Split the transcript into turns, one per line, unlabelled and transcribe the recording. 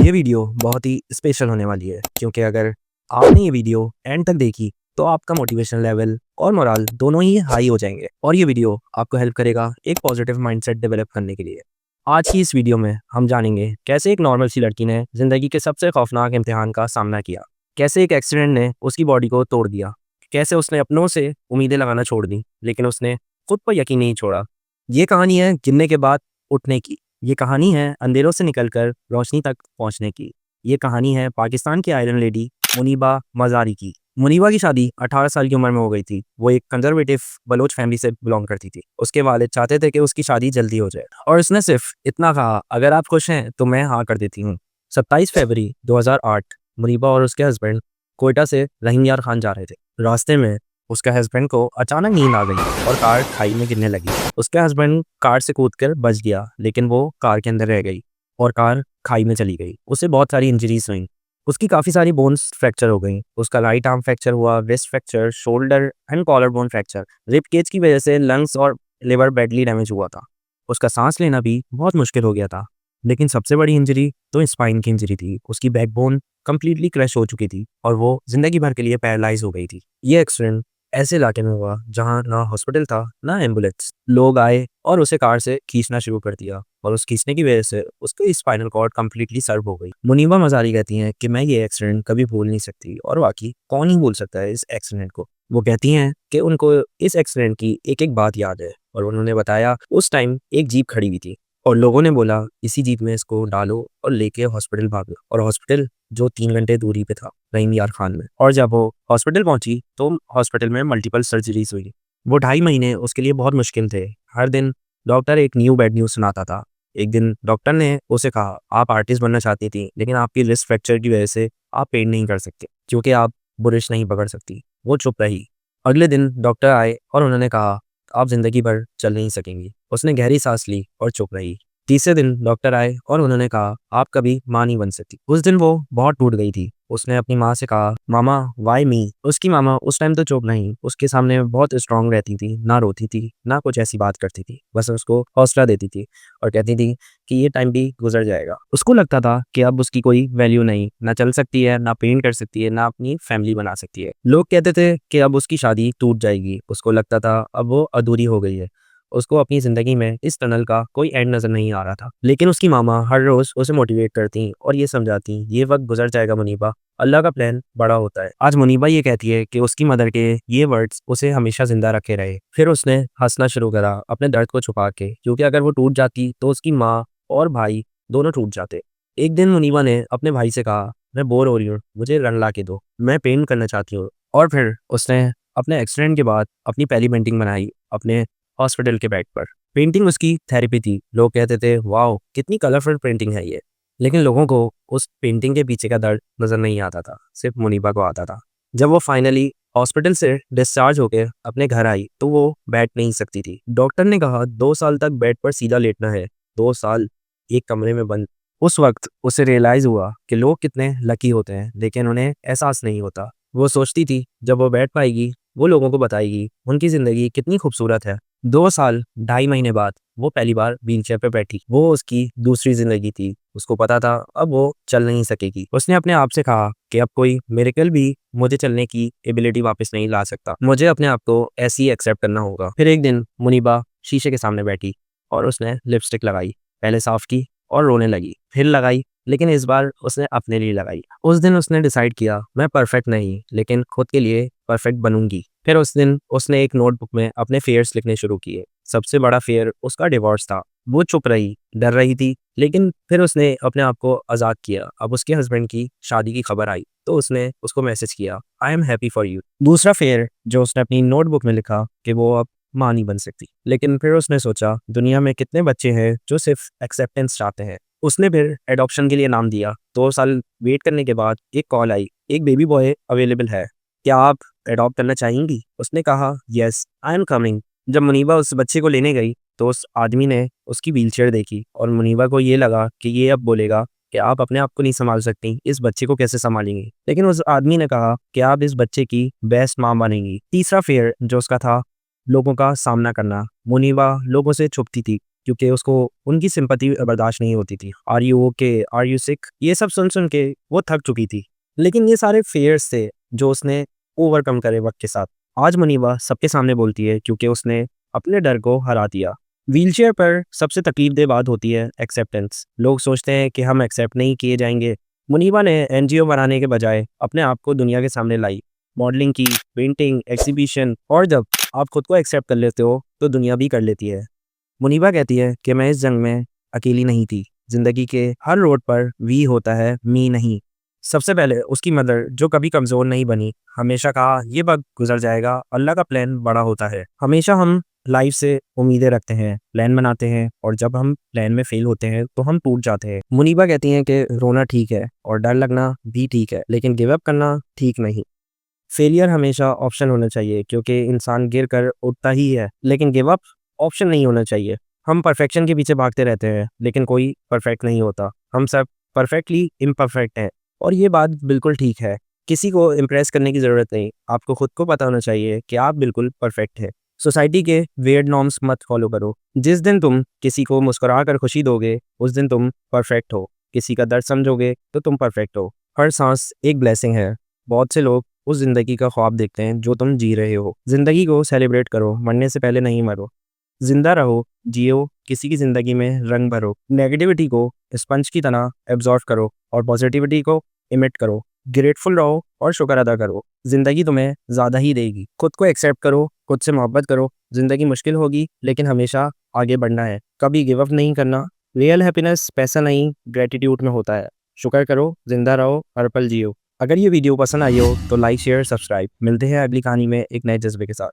ये वीडियो बहुत ही स्पेशल होने वाली है क्योंकि अगर आपने ये वीडियो एंड तक देखी तो आपका मोटिवेशन लेवल और मोरल दोनों ही हाई हो जाएंगे और ये वीडियो आपको हेल्प करेगा एक पॉजिटिव माइंडसेट डेवलप करने के लिए। आज की इस वीडियो में हम जानेंगे कैसे एक नॉर्मल सी लड़की ने जिंदगी के सबसे खौफनाक इम्तिहान का सामना किया, कैसे एक एक्सीडेंट ने उसकी बॉडी को तोड़ दिया, कैसे उसने अपनों से उम्मीदें लगाना छोड़ दी लेकिन उसने खुद पर यकीन नहीं छोड़ा। ये कहानी है गिरने के बाद उठने की। ये कहानी है अंधेरों से निकलकर रोशनी तक पहुंचने की। ये कहानी है पाकिस्तान की आयरन लेडी मुनीबा मज़ारी की। मुनीबा की शादी 18 साल की उम्र में हो गई थी। वो एक कंजर्वेटिव बलोच फैमिली से बिलोंग करती थी। उसके वालिद चाहते थे कि उसकी शादी जल्दी हो जाए और उसने सिर्फ इतना कहा, अगर आप खुश हैं तो मैं हाँ कर देती हूँ। 27 फरवरी 2008 मुनीबा और उसके हस्बैंड कोयटा से रहीम यार खान जा रहे थे। रास्ते में उसके हस्बैंड को अचानक नींद आ गई और कार खाई में गिरने लगी। उसके हस्बैंड कार से कूदकर बच गया लेकिन वो कार के अंदर रह गई और कार खाई में चली गई। उसे बहुत सारी इंजरीज हुई। उसकी काफ़ी सारी बोन्स फ्रैक्चर हो गई। उसका राइट आर्म फ्रैक्चर हुआ, wrist fracture, shoulder and collar bone fracture. Rib cage की वजह से लंग्स और लिवर बैडली डैमेज हुआ था। उसका सांस लेना भी बहुत मुश्किल हो गया था। लेकिन सबसे बड़ी इंजरी तो स्पाइन की इंजरी थी। उसकी बैकबोन कंप्लीटली क्रैश हो चुकी थी और वो जिंदगी भर के लिए पैरालाइज हो गई थी। ये एक्सीडेंट ऐसे इलाके में हुआ जहां ना हॉस्पिटल था ना एम्बुलेंस। लोग आए और उसे कार से खींचना शुरू कर दिया और उस खींचने की वजह से उसकी स्पाइनल कॉर्ड कंप्लीटली सर्व हो गई। मुनीबा मज़ारी कहती हैं कि मैं ये एक्सीडेंट कभी भूल नहीं सकती और वाकई कौन ही भूल सकता है इस एक्सीडेंट को। वो कहती हैं कि उनको इस एक्सीडेंट की एक एक बात याद है और उन्होंने बताया उस टाइम एक जीप खड़ी हुई थी और लोगों ने बोला इसी जीप में इसको डालो और लेके हॉस्पिटल भागो। और हॉस्पिटल जो 3 घंटे दूरी पे था रहीम यार खान में। और जब वो हॉस्पिटल पहुंची तो हॉस्पिटल में मल्टीपल सर्जरीज हुई। वो 2.5 महीने उसके लिए बहुत मुश्किल थे। हर दिन डॉक्टर एक न्यू बैड न्यूज़ सुनाता था। एक दिन डॉक्टर ने उसे कहा, आप आर्टिस्ट बनना चाहती थी लेकिन आपकी रिस्ट फ्रैक्चर की वजह से आप पेंट नहीं कर सकते क्योंकि आप बुरश नहीं पकड़ सकती। वो चुप रही। अगले दिन डॉक्टर आए और उन्होंने कहा, आप जिंदगी भर चल नहीं सकेंगी। उसने गहरी सांस ली और चुप रही। तीसरे दिन डॉक्टर आए और उन्होंने कहा, आप कभी माँ नहीं बन सकती। उस दिन वो बहुत टूट गई थी। उसने अपनी माँ से कहा, मामा वाई मी। उसकी मामा उस टाइम तो चुप नहीं, उसके सामने बहुत स्ट्रांग रहती थी, ना रोती थी ना कुछ ऐसी बात करती थी, बस उसको हौसला देती थी और कहती थी कि ये टाइम भी गुजर जाएगा। उसको लगता था कि अब उसकी कोई वैल्यू नहीं, ना चल सकती है, ना पेंट कर सकती है, ना अपनी फैमिली बना सकती है। लोग कहते थे कि अब उसकी शादी टूट जाएगी। उसको लगता था अब वो अधूरी हो गई है। उसको अपनी ज़िंदगी में इस टनल का कोई एंड नज़र नहीं आ रहा था। लेकिन उसकी मामा हर रोज़ उसे मोटिवेट करती और ये समझाती, ये वक्त गुजर जाएगा मुनीबा, अल्लाह का प्लान बड़ा होता है। आज मुनीबा ये कहती है कि उसकी मदर के ये वर्ड्स उसे हमेशा जिंदा रखे रहे। फिर उसने हंसना शुरू करा अपने दर्द को छुपा के, क्योंकि अगर वो टूट जाती तो उसकी माँ और भाई दोनों टूट जाते। एक दिन मुनीबा ने अपने भाई से कहा, मैं बोर हो रही हूँ, मुझे रंग ला के दो, मैं पेंट करना चाहती हूँ। और फिर उसने अपने एक्सीडेंट के बाद अपनी पहली पेंटिंग बनाई अपने हॉस्पिटल के बेड पर। पेंटिंग उसकी थेरेपी थी। लोग कहते थे, वाओ कितनी कलरफुल पेंटिंग है ये। लेकिन लोगों को उस पेंटिंग के पीछे का दर्द नजर नहीं आता था, सिर्फ मुनीबा को आता था। जब वो फाइनली हॉस्पिटल से डिस्चार्ज होकर अपने घर आई तो वो बैठ नहीं सकती थी। डॉक्टर ने कहा 2 साल तक बेड पर सीधा लेटना है, 2 साल एक कमरे में बंद। उस वक्त उसे रियलाइज हुआ कि लोग कितने लकी होते हैं लेकिन उन्हें एहसास नहीं होता। वो सोचती थी जब वो बैठ पाएगी वो लोगों को बताएगी उनकी जिंदगी कितनी खूबसूरत है। 2 साल 2.5 महीने बाद वो पहली बार व्हीलचेयर पे बैठी। वो उसकी दूसरी जिंदगी थी। उसको पता था अब वो चल नहीं सकेगी। उसने अपने आप से कहा कि अब कोई मिरेकल भी मुझे चलने की एबिलिटी वापस नहीं ला सकता, मुझे अपने आप को ऐसे ही एक्सेप्ट करना होगा। फिर एक दिन मुनीबा शीशे के सामने बैठी और उसने लिपस्टिक लगाई, पहले साफ की और रोने लगी, फिर लगाई, लेकिन इस बार उसने अपने लिए लगाई। उस दिन उसने डिसाइड किया, मैं परफेक्ट नहीं लेकिन खुद के लिए परफेक्ट बनूंगी। फिर उस दिन उसने एक नोटबुक में अपने फेयर्स लिखने शुरू किए। सबसे बड़ा फेयर उसका डिवोर्स था। वो चुप रही, डर रही थी, लेकिन फिर उसने अपने आप को आज़ाद किया। अब उसके हस्बैंड की शादी की खबर आई तो उसने उसको मैसेज किया, I am happy for you. दूसरा फेयर जो उसने अपनी नोटबुक में लिखा कि वो अब माँ नहीं बन सकती। लेकिन फिर उसने सोचा दुनिया में कितने बच्चे हैं जो सिर्फ एक्सेप्टेंस चाहते हैं। उसने फिर एडॉप्शन के लिए नाम दिया। 2 साल वेट करने के बाद एक कॉल आई, एक बेबी बॉय अवेलेबल है, क्या आप एडॉप्ट करना चाहेंगी? उसने कहा, यस आई एम कमिंग। जब मुनीबा उस बच्चे को लेने गई तो उस आदमी ने उसकी व्हीलचेयर देखी और मुनीबा को ये लगा कि ये अब बोलेगा कि आप अपने आप को नहीं संभाल सकती, इस बच्चे को कैसे संभालेंगी। लेकिन उस आदमी ने कहा कि आप इस बच्चे की बेस्ट माँ बनेंगी। तीसरा फेयर जो उसका था, लोगों का सामना करना। मुनीबा लोगों से छुपती थी क्योंकि उसको उनकी सिंपैथी बर्दाश्त नहीं होती थी। Are you okay, are you sick, ये सब सुन के वो थक चुकी थी। लेकिन ये सारे फेयर्स थे जो उसने ओवरकम करे वक्त के साथ। आज मुनीबा सबके सामने बोलती है क्योंकि उसने अपने डर को हरा दिया। व्हीलचेयर पर सबसे तकलीफदेह बात होती है एक्सेप्टेंस। लोग सोचते हैं कि हम एक्सेप्ट नहीं किए जाएंगे। मुनीबा ने एनजीओ बनाने के बजाय अपने आप को दुनिया के सामने लाई, मॉडलिंग की, पेंटिंग, एग्जीबिशन, और जब आप खुद को एक्सेप्ट कर लेते हो तो दुनिया भी कर लेती है। मुनीबा कहती है कि मैं इस जंग में अकेली नहीं थी। जिंदगी के हर रोड पर वी होता है, मी नहीं। सबसे पहले उसकी मदर, जो कभी कमज़ोर नहीं बनी, हमेशा कहा ये वक्त गुजर जाएगा, अल्लाह का प्लान बड़ा होता है। हमेशा हम लाइफ से उम्मीदें रखते हैं, प्लान बनाते हैं, और जब हम प्लान में फेल होते हैं तो हम टूट जाते हैं। मुनीबा कहती हैं कि रोना ठीक है और डर लगना भी ठीक है, लेकिन गिव अप करना ठीक नहीं। फेलियर हमेशा ऑप्शन होना चाहिए क्योंकि इंसान गिर कर उठता ही है, लेकिन गिव अप ऑप्शन नहीं होना चाहिए। हम परफेक्शन के पीछे भागते रहते हैं, लेकिन कोई परफेक्ट नहीं होता। हम सब परफेक्टली इम्परफेक्ट हैं, और ये बात बिल्कुल ठीक है। किसी को इम्प्रेस करने की ज़रूरत नहीं, आपको खुद को पता होना चाहिए कि आप बिल्कुल परफेक्ट हैं। सोसाइटी के वियर्ड नॉर्म्स मत फॉलो करो। जिस दिन तुम किसी को मुस्कुरा कर खुशी दोगे, उस दिन तुम परफेक्ट हो। किसी का दर्द समझोगे तो तुम परफेक्ट हो। हर सांस एक ब्लेसिंग है। बहुत से लोग उस जिंदगी का ख्वाब देखते हैं जो तुम जी रहे हो। जिंदगी को सेलिब्रेट करो, मरने से पहले नहीं मरो। जिंदा रहो, जियो, किसी की जिंदगी में रंग भरो। नेगेटिविटी को स्पंज की तरह एब्जॉर्ब करो और पॉजिटिविटी को इमिट करो। ग्रेटफुल रहो और शुक्र अदा करो। जिंदगी तुम्हें ज़्यादा ही देगी। खुद को एक्सेप्ट करो, खुद से मोहब्बत करो। जिंदगी मुश्किल होगी, लेकिन हमेशा आगे बढ़ना है, कभी गिव अप नहीं करना। रियल हैप्पीनेस पैसा नहीं, ग्रेटिट्यूड में होता है। शुक्र करो, जिंदा रहो, हर पल जियो। अगर ये वीडियो पसंद आई हो तो लाइक, शेयर, सब्सक्राइब। मिलते हैं अगली कहानी में एक नए जज्बे के साथ।